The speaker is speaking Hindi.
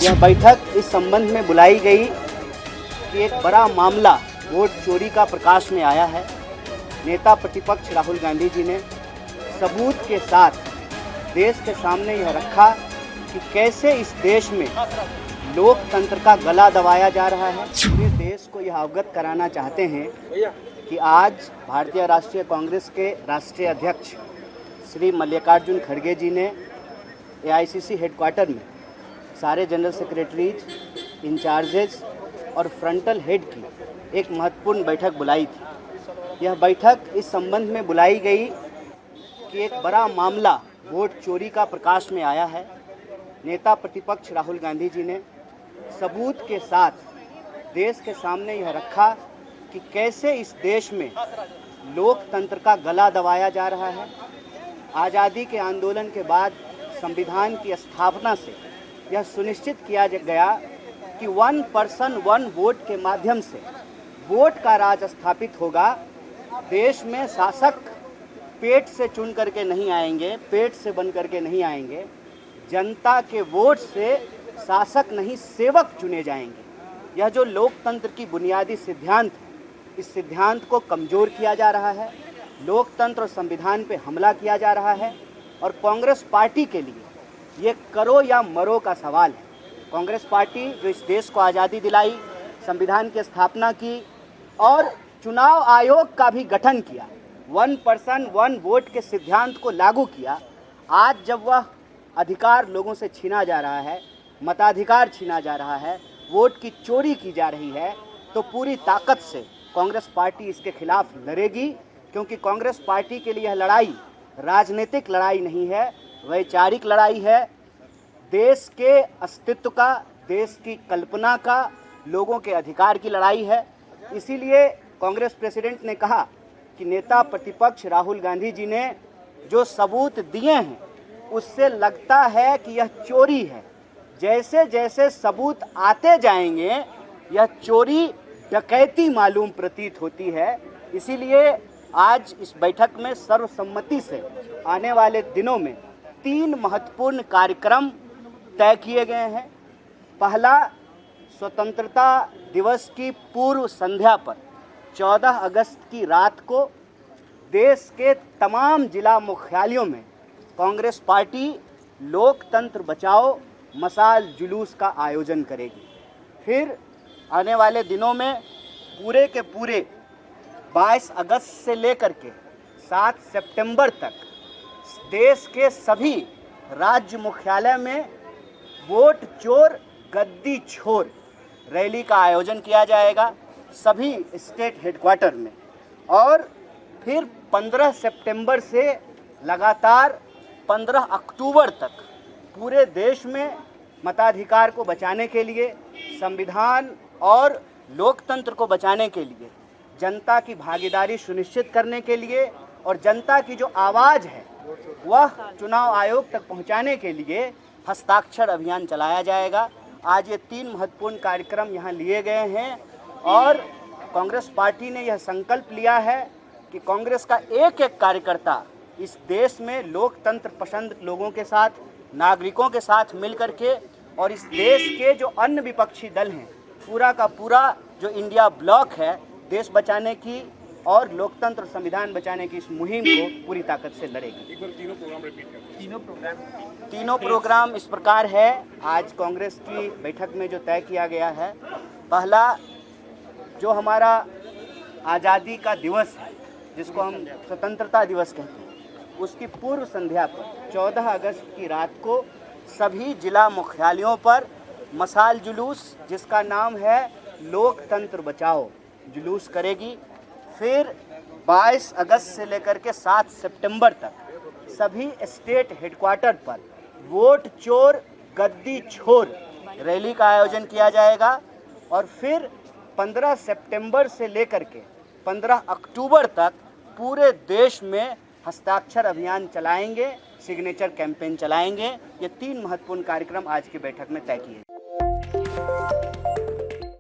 यह बैठक इस संबंध में बुलाई गई कि एक बड़ा मामला वोट चोरी का प्रकाश में आया है। नेता प्रतिपक्ष राहुल गांधी जी ने सबूत के साथ देश के सामने यह रखा कि कैसे इस देश में लोकतंत्र का गला दबाया जा रहा है। पूरे देश को यह अवगत कराना चाहते हैं कि आज भारतीय राष्ट्रीय कांग्रेस के राष्ट्रीय अध्यक्ष श्री मल्लिकार्जुन खड़गे जी ने एआईसीसी हेडक्वार्टर में सारे जनरल सेक्रेटरीज, इंचार्जेज और फ्रंटल हेड की एक महत्वपूर्ण बैठक बुलाई थी। यह बैठक इस संबंध में बुलाई गई कि एक बड़ा मामला वोट चोरी का प्रकाश में आया है। नेता प्रतिपक्ष राहुल गांधी जी ने सबूत के साथ देश के सामने यह रखा कि कैसे इस देश में लोकतंत्र का गला दबाया जा रहा है। आज़ादी के आंदोलन के बाद संविधान की स्थापना से यह सुनिश्चित किया गया कि 1 पर्सन 1 वोट के माध्यम से वोट का राज स्थापित होगा। देश में शासक पेट से चुन करके नहीं आएंगे, पेट से बन करके नहीं आएंगे। जनता के वोट से शासक नहीं सेवक चुने जाएंगे। यह जो लोकतंत्र की बुनियादी सिद्धांत है, इस सिद्धांत को कमज़ोर किया जा रहा है। लोकतंत्र और संविधान पे हमला किया जा रहा है और कांग्रेस पार्टी के लिए ये करो या मरो का सवाल है। कांग्रेस पार्टी जो इस देश को आज़ादी दिलाई, संविधान की स्थापना की और चुनाव आयोग का भी गठन किया, 1 पर्सन 1 वोट के सिद्धांत को लागू किया, आज जब वह अधिकार लोगों से छीना जा रहा है, मताधिकार छीना जा रहा है, वोट की चोरी की जा रही है, तो पूरी ताकत से कांग्रेस पार्टी इसके खिलाफ लड़ेगी। क्योंकि कांग्रेस पार्टी के लिए यह लड़ाई राजनीतिक लड़ाई नहीं है, वैचारिक लड़ाई है। देश के अस्तित्व का, देश की कल्पना का, लोगों के अधिकार की लड़ाई है। इसीलिए कांग्रेस प्रेसिडेंट ने कहा कि नेता प्रतिपक्ष राहुल गांधी जी ने जो सबूत दिए हैं उससे लगता है कि यह चोरी है। जैसे जैसे सबूत आते जाएंगे यह चोरी डकैती मालूम प्रतीत होती है। इसीलिए आज इस बैठक में सर्वसम्मति से आने वाले दिनों में 3 महत्वपूर्ण कार्यक्रम तय किए गए हैं। पहला, स्वतंत्रता दिवस की पूर्व संध्या पर 14 अगस्त की रात को देश के तमाम जिला मुख्यालयों में कांग्रेस पार्टी लोकतंत्र बचाओ मशाल जुलूस का आयोजन करेगी। फिर आने वाले दिनों में पूरे के पूरे 22 अगस्त से लेकर के 7 सितंबर तक देश के सभी राज्य मुख्यालय में वोट चोर गद्दी छोर रैली का आयोजन किया जाएगा, सभी स्टेट हेडक्वार्टर में। और फिर 15 सितंबर से लगातार 15 अक्टूबर तक पूरे देश में मताधिकार को बचाने के लिए, संविधान और लोकतंत्र को बचाने के लिए, जनता की भागीदारी सुनिश्चित करने के लिए और जनता की जो आवाज़ है वह चुनाव आयोग तक पहुंचाने के लिए हस्ताक्षर अभियान चलाया जाएगा। आज ये 3 महत्वपूर्ण कार्यक्रम यहाँ लिए गए हैं और कांग्रेस पार्टी ने यह संकल्प लिया है कि कांग्रेस का एक एक कार्यकर्ता इस देश में लोकतंत्र पसंद लोगों के साथ, नागरिकों के साथ मिलकर के और इस देश के जो अन्य विपक्षी दल हैं, पूरा का पूरा जो इंडिया ब्लॉक है, देश बचाने की और लोकतंत्र और संविधान बचाने की इस मुहिम को पूरी ताकत से लड़ेगी। तीनों प्रोग्राम इस प्रकार है। आज कांग्रेस की बैठक में जो तय किया गया है, पहला जो हमारा आज़ादी का दिवस है, जिसको हम स्वतंत्रता दिवस कहते हैं, उसकी पूर्व संध्या पर 14 अगस्त की रात को सभी जिला मुख्यालयों पर मशाल जुलूस, जिसका नाम है लोकतंत्र बचाओ, जुलूस करेगी। फिर 22 अगस्त से लेकर के 7 सितंबर तक सभी स्टेट हेडक्वार्टर पर वोट चोर गद्दी छोर रैली का आयोजन किया जाएगा। और फिर 15 सितंबर से लेकर के 15 अक्टूबर तक पूरे देश में हस्ताक्षर अभियान चलाएंगे, सिग्नेचर कैंपेन चलाएंगे। ये 3 महत्वपूर्ण कार्यक्रम आज की बैठक में तय किए गए।